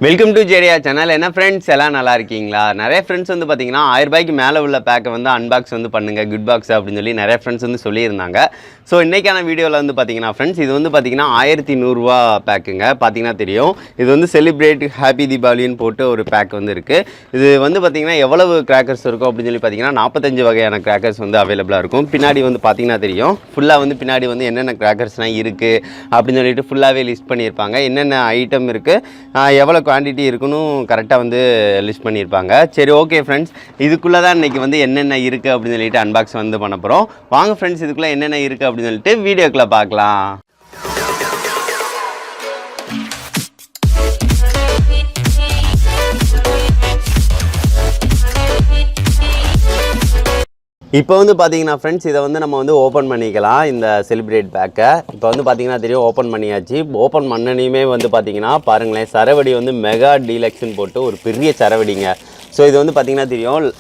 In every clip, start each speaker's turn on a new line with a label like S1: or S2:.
S1: Welcome to ஜேரியா channel. என்ன friends எல்லாம் நல்லா இருக்கீங்களா? நிறைய ஃப்ரெண்ட்ஸ் வந்து பார்த்தீங்கன்னா 1000 ரூபாய்க்கு மேலே உள்ள பேக்கை வந்து அன்பாக்ஸ் வந்து பண்ணுங்கள், குட் பாக்ஸ் அப்படின்னு சொல்லி நிறைய ஃப்ரெண்ட்ஸ் வந்து சொல்லியிருந்தாங்க. ஸோ இன்றைக்கான வீடியோவில் வந்து பார்த்தீங்கன்னா ஃப்ரெண்ட்ஸ் இது வந்து பார்த்தீங்கன்னா 1100 பேக்குங்க. பார்த்தீங்கன்னா தெரியும், இது வந்து செலிப்ரேட் ஹாப்பி தீபாவளின்னு போட்டு ஒரு பேக் வந்து இருக்குது. இது வந்து பார்த்தீங்கன்னா எவ்வளவு கிராக்கர்ஸ் இருக்கும் அப்படின்னு சொல்லி பார்த்தீங்கன்னா 45 வகையான கிராக்கர்ஸ் வந்து அவைலபிளாக இருக்கும். பின்னாடி வந்து பார்த்தீங்கன்னா தெரியும், ஃபுல்லாக வந்து பின்னாடி வந்து என்னென்ன கிராக்கர்ஸ்லாம் இருக்குது அப்படின்னு சொல்லிட்டு ஃபுல்லாகவே லிஸ்ட் பண்ணியிருப்பாங்க. என்னென்ன ஐட்டம் இருக்குது, எவ்வளோ குவான்டிட்டி இருக்குன்னு கரெக்டாக வந்து லிஸ்ட் பண்ணியிருப்பாங்க. சரி, ஓகே ஃப்ரெண்ட்ஸ், இதுக்குள்ளே தான் இன்றைக்கி வந்து என்னென்ன இருக்குது அப்படின்னு சொல்லிட்டு அன்பாக்ஸ் வந்து பண்ண போகிறோம். வாங்க ஃப்ரெண்ட்ஸ், இதுக்குள்ளே என்னென்ன இருக்குது அப்படின்னு சொல்லிட்டு வீடியோக்குள்ளே பார்க்கலாம். இப்போ வந்து பார்த்தீங்கன்னா ஃப்ரெண்ட்ஸ், இதை வந்து நம்ம வந்து ஓப்பன் பண்ணிக்கலாம். இந்த செலிப்ரேட் பேக்கை இப்போ வந்து பார்த்தீங்கன்னா தெரியும், ஓப்பன் பண்ணியாச்சு. ஓப்பன் பண்ணனையுமே வந்து பார்த்தீங்கன்னா பாருங்களேன், சரவடி வந்து மெகா டீலக்ஸ்ன்னு போட்டு ஒரு பெரிய சரவடிங்க. ஸோ இது வந்து பார்த்தீங்கன்னா தெரியும்,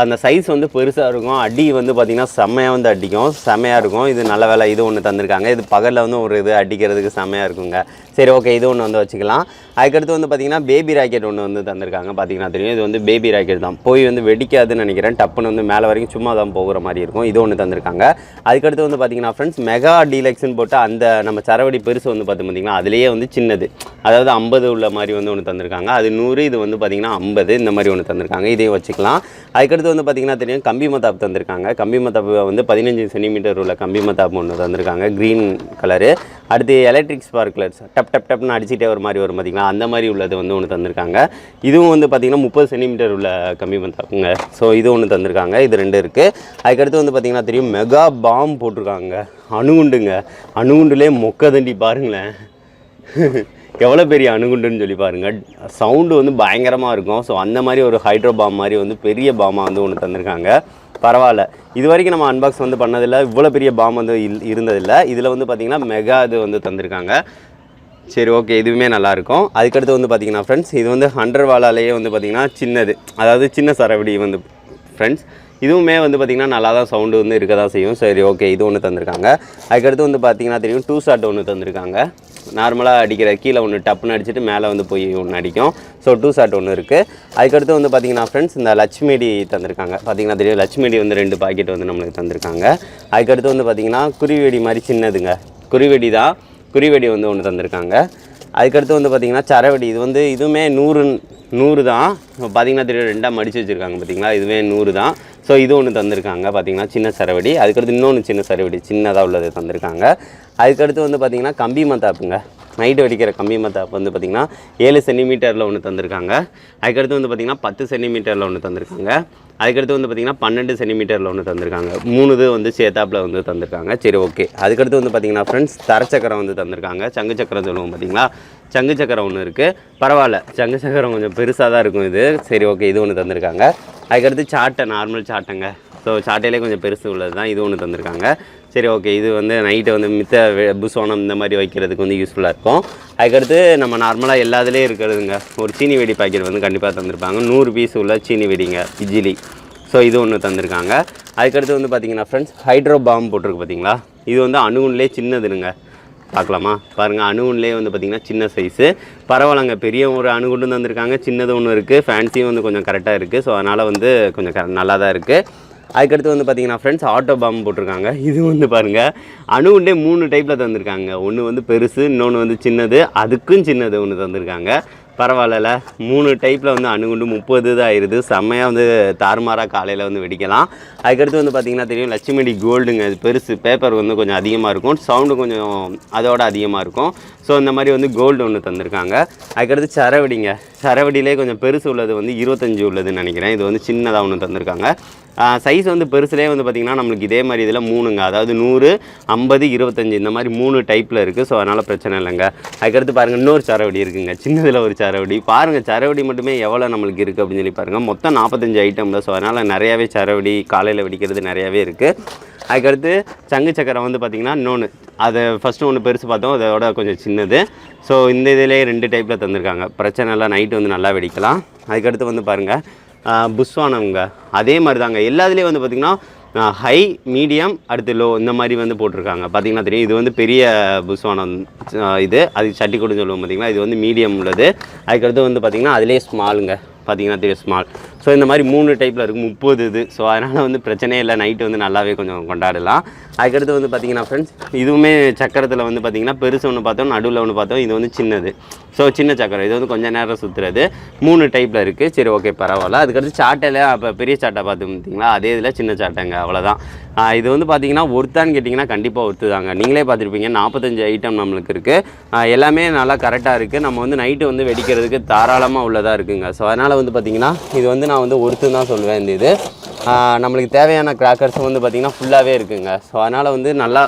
S1: அந்த சைஸ் வந்து பெருசாக இருக்கும். அடி வந்து பார்த்திங்கன்னா செம்மையாக வந்து அடிக்கும், செம்மையாக இருக்கும். இது நல்ல வேலை, இது ஒன்று தந்திருக்காங்க. இது பகலில் வந்து ஒரு இது அடிக்கிறதுக்கு செம்மையாக இருக்குங்க. சரி, ஓகே, இது ஒன்று வந்து வச்சுக்கலாம். அதுக்கடுத்து வந்து பார்த்திங்கன்னா பேபி ராக்கெட் ஒன்று வந்து தந்திருக்காங்க. பார்த்திங்கன்னா தெரியும், இது வந்து பேபி ராக்கெட் தான், போய் வந்து வெடிக்காதுன்னு நினைக்கிறேன். டப்புன்னு வந்து மேலே வரைக்கும் சும்மா தான் போகிற மாதிரி இருக்கும். இது ஒன்று தந்திருக்காங்க. அதுக்கடுத்து வந்து பார்த்திங்கன்னா ஃப்ரெண்ட்ஸ், மெகா டீலக்ஸ்ன்னு போட்டு அந்த நம்ம சரவடி பெருசு வந்து பார்த்திங்கன்னா அதுலேயே வந்து சின்னது, அதாவது 50 உள்ள மாதிரி வந்து ஒன்று தந்திருக்காங்க. அது 100, இது வந்து பார்த்திங்கன்னா 50, இந்த மாதிரி ஒன்று தந்திருக்காங்க. இதையும் வச்சுக்கலாம். அதுக்கடுத்து வந்து பார்த்திங்கன்னா தெரியும், கம்பி மத்தாப் தந்திருக்காங்க. கம்பி மத்தாப்பு வந்து 15 சென்டிமீட்டர் உள்ள கம்பி மத்தாப்பு ஒன்று தந்திருக்காங்க, க்ரீன் கலரு. அடுத்து எலக்ட்ரிக் ஸ்பார்க்லர்ஸ் டப் டப் டப்னு அடிச்சுட்டே ஒரு மாதிரி வரும் பார்த்திங்களா, அந்த மாதிரி உள்ளது வந்து ஒன்று தந்திருக்காங்க. இதுவும் வந்து பார்த்திங்கன்னா 30 சென்டிமீட்டர் உள்ள கம்பி மத்தாப்புங்க. ஸோ இது ஒன்று தந்திருக்காங்க. இது 2 இருக்குது. அதுக்கடுத்து வந்து பார்த்திங்கன்னா தெரியும், மெகா பாம் போட்டிருக்காங்க. அணுகுண்டுங்க, அணுகுண்டுலேயே மொக்கதண்டி பாருங்களேன். எவ்வளோ பெரிய அணுகுண்டுன்னு சொல்லி பாருங்கள். சவுண்டு வந்து பயங்கரமாக இருக்கும். ஸோ அந்த மாதிரி ஒரு ஹைட்ரோ பாம் மாதிரி வந்து பெரிய பாமாக வந்து ஒன்று தந்திருக்காங்க. பரவாயில்ல, இது வரைக்கும் நம்ம அன்பாக்ஸ் வந்து பண்ணதில்லை, இவ்வளோ பெரிய பாம் வந்து இருந்ததில்லை. இதில் வந்து பார்த்திங்கன்னா மெகா இது வந்து தந்திருக்காங்க. சரி, ஓகே, இதுவுமே நல்லாயிருக்கும். அதுக்கடுத்து வந்து பார்த்திங்கன்னா ஃப்ரெண்ட்ஸ், இது வந்து 100 வாலாலேயே வந்து பார்த்திங்கன்னா சின்னது, அதாவது சின்ன சரவடி வந்து ஃப்ரெண்ட்ஸ், இதுவுமே வந்து பார்த்திங்கன்னா நல்லா தான் சவுண்டு வந்து இருக்க தான் செய்யும். சரி, ஓகே, இது ஒன்று தந்திருக்காங்க. அதுக்கடுத்து வந்து பார்த்திங்கன்னா தெரியும், 2 ஷாட் ஒன்று தந்திருக்காங்க. நார்மலாக அடிக்கிற கீழே ஒன்று டப்புன்னு அடிச்சுட்டு மேலே வந்து போய் ஒன்று அடிக்கும். ஸோ 2 ஷாட் ஒன்று இருக்குது. அதுக்கடுத்து வந்து பார்த்திங்கன்னா ஃப்ரெண்ட்ஸ், இந்த லட்சுமிடி தந்திருக்காங்க. பார்த்திங்கன்னா தெரியும், லட்சுமிடி வந்து 2 பாக்கெட் வந்து நம்மளுக்கு தந்திருக்காங்க. அதுக்கடுத்து வந்து பார்த்திங்கன்னா குருவிவெடி மாதிரி சின்னதுங்க, குருவிவெடி தான், குருவிவெடி வந்து ஒன்று தந்திருக்காங்க. அதுக்கடுத்து வந்து பார்த்திங்கன்னா சரவடி, இது வந்து இதுவுமே 100 தான். பார்த்திங்கன்னா தெரியும், 2ஆக மடித்து வச்சுருக்காங்க பார்த்திங்களா, இதுவே 100 தான். ஸோ இது ஒன்று தந்திருக்காங்க பார்த்திங்கன்னா, சின்ன சரவடி. அதுக்கடுத்து இன்னொன்று சின்ன சரவடி சின்னதாக உள்ளது தந்திருக்காங்க. அதுக்கடுத்து வந்து பார்த்திங்கன்னா கம்பி மத்தாப்புங்க, நைட்டு வெடிக்கிற கம்பி மத்தாப்பு வந்து பார்த்திங்கன்னா 7 சென்டிமீட்டரில் ஒன்று தந்திருக்காங்க. அதுக்கடுத்து வந்து பார்த்திங்கன்னா 10 சென்டிமீட்டரில் ஒன்று தந்திருக்காங்க. அதுக்கடுத்து வந்து பார்த்திங்கன்னா 12 சென்டிமீட்டரில் ஒன்று தந்திருக்காங்க. 3 இது வந்து சேத்தாப்பில் வந்து தந்திருக்காங்க. சரி, ஓகே. அதுக்கடுத்து வந்து பார்த்திங்கன்னா ஃப்ரெண்ட்ஸ், தரச்சக்கரம் வந்து தந்திருக்காங்க. சங்கு சக்கரம் சொல்லுவோம் பார்த்திங்களா, சங்கு சக்கரம் ஒன்று இருக்குது. பரவாயில்ல, சங்கு சக்கரம் கொஞ்சம் பெருசாக தான் இருக்கும் இது. சரி, ஓகே, இது ஒன்று தந்திருக்காங்க. அதுக்கடுத்து சாட்டை, நார்மல் சாட்டைங்க. ஸோ சாட்டையிலே கொஞ்சம் பெருசு உள்ளது தான், இது ஒன்று தந்திருக்காங்க. சரி, ஓகே, இது வந்து நைட்டை வந்து மித்த புஸ்வானம் இந்த மாதிரி வைக்கிறதுக்கு வந்து யூஸ்ஃபுல்லாக இருக்கும். அதுக்கடுத்து நம்ம நார்மலாக எல்லாத்துலேயும் இருக்கிறதுங்க, ஒரு சீனி வெடி பாக்கெட் வந்து கண்டிப்பாக தந்திருப்பாங்க. 100 பீஸ் உள்ள சீனி வெடிங்க, இஜிலி. ஸோ இது ஒன்று தந்திருக்காங்க. அதுக்கடுத்து வந்து பார்த்திங்கன்னா ஃப்ரெண்ட்ஸ், ஹைட்ரோ பாம் போட்டிருக்கு பார்த்திங்களா, இது வந்து அணுகுண்லே சின்னதுங்க. பார்க்கலாமா, பாருங்கள், அணுகுண்லேயே வந்து பார்த்திங்கன்னா சின்ன சைஸு. பரவாயில்லங்க, பெரிய ஒரு அணுகுண்டு தந்திருக்காங்க, சின்னது ஒன்று இருக்குது. ஃபேன்சியும் வந்து கொஞ்சம் கரெக்டாக இருக்குது. ஸோ அதனால் வந்து கொஞ்சம் நல்லா தான் இருக்குது. அதுக்கடுத்து வந்து பார்த்திங்கன்னா ஃப்ரெண்ட்ஸ், ஆட்டோ பாம் போட்டிருக்காங்க. இது வந்து பாருங்கள், அணுகுண்டே 3 டைப்பில் தந்திருக்காங்க. ஒன்று வந்து பெருசு, இன்னொன்று வந்து சின்னது, அதுக்கும் சின்னது ஒன்று தந்திருக்காங்க. பரவாயில்ல, 3 டைப்பில் வந்து அணுகுண்டு 30 தான் ஆயிடுது. செம்மையாக வந்து தாறுமாறாக காலையில் வந்து வெடிக்கலாம். அதுக்கடுத்து வந்து பார்த்திங்கன்னா தெரியும், லட்சுமிடி கோல்டுங்க, இது பெருசு, பேப்பர் வந்து கொஞ்சம் அதிகமாக இருக்கும், சவுண்டு கொஞ்சம் அதோட அதிகமாக இருக்கும். ஸோ இந்த மாதிரி வந்து கோல்டு ஒன்று தந்திருக்காங்க. அதுக்கடுத்து சரவடிங்க, சரவடியிலே கொஞ்சம் பெருசு உள்ளது வந்து 25 உள்ளதுன்னு நினைக்கிறேன். இது வந்து சின்னதாக ஒன்று தந்திருக்காங்க. சைஸ் வந்து பெருசுலேயே வந்து பார்த்திங்கன்னா நம்மளுக்கு இதே மாதிரி இதில் 3ங்க, அதாவது 100, 50, 25 இந்த மாதிரி 3 டைப்பில் இருக்குது. ஸோ அதனால் பிரச்சனை இல்லைங்க. அதுக்கடுத்து பாருங்கள், இன்னொரு சரவடி இருக்குங்க, சின்னதில் ஒரு சரவடி. பாருங்கள், சரவடி மட்டுமே எவ்வளோ நம்மளுக்கு இருக்குது அப்படின்னு சொல்லி பாருங்கள். மொத்தம் 45 ஐட்டமில். ஸோ அதனால் நிறையாவே சரவடி காலையில் வெடிக்கிறது நிறையாவே இருக்குது. அதுக்கடுத்து சங்கு சக்கரம் வந்து பார்த்திங்கன்னா இன்னொன்று, அதை ஃபஸ்ட்டு ஒன்று பெருசு பார்த்தோம், அதோட கொஞ்சம் சின்னது. ஸோ இந்த இதிலே 2 டைப்பில் தந்திருக்காங்க. பிரச்சனை இல்லை, நைட்டு வந்து நல்லா வெடிக்கலாம். அதுக்கடுத்து வந்து பாருங்கள் புஸ்வானம்ங்க, அதே மாதிரி தாங்க. எல்லாத்துலேயும் வந்து பார்த்திங்கன்னா ஹை, மீடியம், அடுத்து லோ இந்த மாதிரி வந்து போட்டிருக்காங்க. பார்த்தீங்கன்னா தெரியும், இது வந்து பெரிய புஸ்வானம் இது, அது சட்டி கூடன்னு சொல்லுவோம் பார்த்தீங்களா. இது வந்து மீடியம் உள்ளது. அதுக்கடுத்து வந்து பார்த்திங்கன்னா அதிலே ஸ்மாலுங்க, பார்த்தீங்கன்னா தெரியும் ஸ்மால். ஸோ இந்த மாதிரி 3 டைப்பில் இருக்குது, 30 இது. ஸோ அதனால் வந்து பிரச்சனையே இல்லை, நைட்டு வந்து நல்லாவே கொஞ்சம் கொண்டாடலாம். அதுக்கடுத்து வந்து பார்த்திங்கன்னா ஃப்ரெண்ட்ஸ், இதுவுமே சக்கரத்தில் வந்து பார்த்திங்கன்னா பெருசு ஒன்று பார்த்தோம், நடுவில் ஒன்று பார்த்தோம், இது வந்து சின்னது. ஸோ சின்ன சக்கரம், இது வந்து கொஞ்சம் நேரம் சுற்றுறது. 3 டைப்பில் இருக்குது. சரி, ஓகே, பரவாயில்ல. அதுக்கடுத்து சாட்டையில் அப்போ பெரிய சாட்டை பார்த்து பார்த்தீங்களா, அதே இதில் சின்ன சாட்டைங்க, அவ்வளோதான். இது வந்து பார்த்திங்கன்னா ஒர்த்தான்னு கேட்டிங்கன்னா கண்டிப்பாக ஒர்த்து தாங்க. நீங்களே பார்த்துருப்பீங்க, 45 ஐட்டம் நம்மளுக்கு இருக்குது. எல்லாமே நல்லா கரெக்டாக இருக்குது. நம்ம வந்து நைட்டு வந்து வெடிக்கிறதுக்கு தாராளமாக உள்ளதாக இருக்குங்க. ஸோ அதனால் வந்து பார்த்திங்கன்னா இது வந்து நான் வந்து ஒர்த்துன்னு தான் சொல்லுவேன். இந்த இது நம்மளுக்கு தேவையான கிராக்கர்ஸும் வந்து பார்த்திங்கன்னா ஃபுல்லாகவே இருக்குங்க. ஸோ அதனால் வந்து நல்லா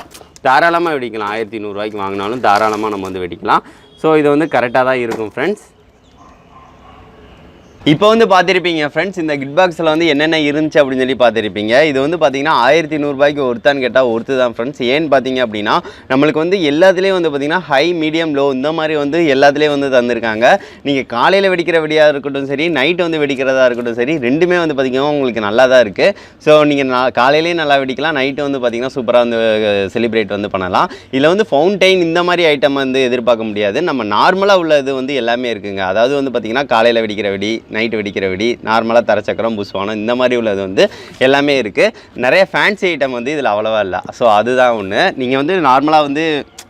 S1: தாராளமாக வெடிக்கலாம். 1200 ரூபாய்க்கு வாங்கினாலும் தாராளமாக நம்ம வந்து வெடிக்கலாம். ஸோ இது வந்து கரெக்டாக தான் இருக்கும் ஃப்ரெண்ட்ஸ். இப்போ வந்து பார்த்துருப்பீங்க ஃப்ரெண்ட்ஸ், இந்த கிட் பாக்ஸில் வந்து என்னென்ன இருந்துச்சு அப்படின்னு சொல்லி பார்த்துருப்பீங்க. இது வந்து பார்த்தீங்கன்னா 1100 ரூபாய்க்கு ஒருத்தான்னு கேட்டால் ஒருத்து தான் ஃப்ரெண்ட்ஸ். ஏன்னு பார்த்தீங்க அப்படின்னா நம்மளுக்கு வந்து எல்லாத்துலேயும் வந்து பார்த்திங்கன்னா ஹை, மீடியம், லோ இந்த மாதிரி வந்து எல்லாத்துலேயும் வந்து தந்திருக்காங்க. நீங்கள் காலையில் வெடிக்கிற வெடியாக இருக்கட்டும் சரி, நைட்டு வந்து வெடிக்கிறதா இருக்கட்டும் சரி, ரெண்டுமே வந்து பார்த்திங்கன்னா உங்களுக்கு நல்லா தான் இருக்குது. ஸோ நீங்கள் காலையிலேயே நல்லா வெடிக்கலாம், நைட்டு வந்து பார்த்திங்கன்னா சூப்பராக வந்து செலிப்ரேட் வந்து பண்ணலாம். இதில் வந்து ஃபவுண்டைன் இந்த மாதிரி ஐட்டம் வந்து எதிர்பார்க்க முடியாது. நம்ம நார்மலாக உள்ளது வந்து எல்லாமே இருக்குங்க. அதாவது வந்து பார்த்திங்கன்னா காலையில் வெடிக்கிற வெடி, நைட்டு வெடிக்கிற வெடி, நார்மலாக தரச்சக்கரம், புஸ்வானம் இந்த மாதிரி உள்ளது வந்து எல்லாமே இருக்குது. நிறைய ஃபேன்சி ஐட்டம் வந்து இதில் அவ்வளோவா இல்லை. ஸோ அதுதான் ஒன்று. நீங்கள் வந்து நார்மலாக வந்து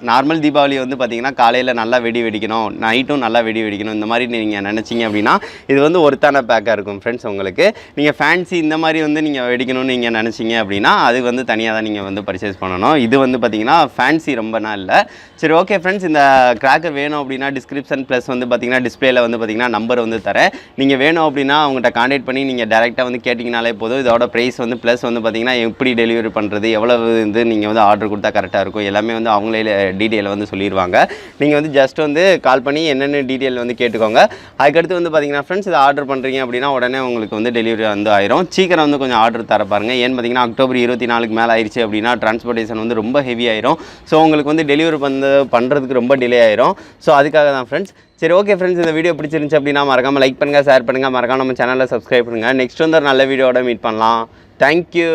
S1: நார்மல் தீபாவளி வந்து பார்த்திங்கன்னா காலையில் நல்லா வெடி வெடிக்கணும், நைட்டும் நல்லா வெடி வெடிக்கணும், இந்த மாதிரி நீங்கள் நினச்சிங்க அப்படின்னா இது வந்து ஒருத்தான பேக்காக இருக்கும் ஃப்ரெண்ட்ஸ். உங்களுக்கு நீங்கள் ஃபேன்சி இந்த மாதிரி வந்து நீங்கள் வெடிக்கணும்னு நீங்கள் நினச்சிங்க அப்படின்னா அது வந்து தனியாக தான் நீங்கள் வந்து பர்ச்சேஸ் பண்ணணும். இது வந்து பார்த்திங்கன்னா ஃபேன்சி ரொம்பனா இல்லை. சரி, ஓகே ஃப்ரெண்ட்ஸ், இந்த கிராக்கர் வேணும் அப்படின்னா டிஸ்கிரிப்ஷன் ப்ளஸ் வந்து பார்த்திங்கன்னா டிஸ்பிளேயில் வந்து பார்த்திங்கன்னா நம்பர் வந்து தரேன். நீங்கள் வேணும் அப்படின்னா அவங்கள்ட்ட கான்டாக்ட் பண்ணி நீங்கள் டேரெக்டாக வந்து கேட்டிங்கனாலே போதும். இதோட ப்ரைஸ் வந்து ப்ளஸ் வந்து பார்த்திங்கன்னா எப்படி டெலிவரி பண்ணுறது, எவ்வளவு வந்து நீங்கள் வந்து ஆர்டர் கொடுத்தா கரெக்டாக இருக்கும், எல்லாமே வந்து அவங்களே டீட்டெயில் வந்து சொல்லிடுவாங்க. நீங்கள் வந்து ஜஸ்ட் வந்து கால் பண்ணி என்னென்ன டீட்டெயில் வந்து கேட்டுக்கோங்க. அதுக்கடுத்து வந்து பார்த்திங்கன்னா ஃப்ரெண்ட்ஸ், இதை ஆர்டர் பண்ணுறீங்க அப்படின்னா உடனே உங்களுக்கு வந்து டெலிவரி வந்து ஆயிரும். சீக்கிரம் வந்து கொஞ்சம் ஆர்டர் தர பாருங்கள். ஏன்னு பார்த்திங்கன்னா அக்டோபர் 24க்கு மேலே ஆயிடுச்சு அப்படின்னா டிரான்ஸ்போர்ட்டேஷன் வந்து ரொம்ப ஹெவி ஆயிரும். ஸோ உங்களுக்கு வந்து டெலிவரி பண்ணுறதுக்கு ரொம்ப டிலே ஆயிரும். ஸோ அதுக்காக தான் ஃப்ரெண்ட்ஸ். சரி, ஓகே ஃப்ரெண்ட்ஸ், இந்த வீடியோ பிடிச்சிருந்துச்சு அப்படின்னா மறக்காமல் லைக் பண்ணுங்கள், ஷேர் பண்ணுங்கள், மறக்காம நம்ம சேனலில் சப்ஸ்கிரைப் பண்ணுங்கள். நெக்ஸ்ட் வந்து ஒரு நல்ல வீடியோட மீட் பண்ணலாம். தேங்க்யூ.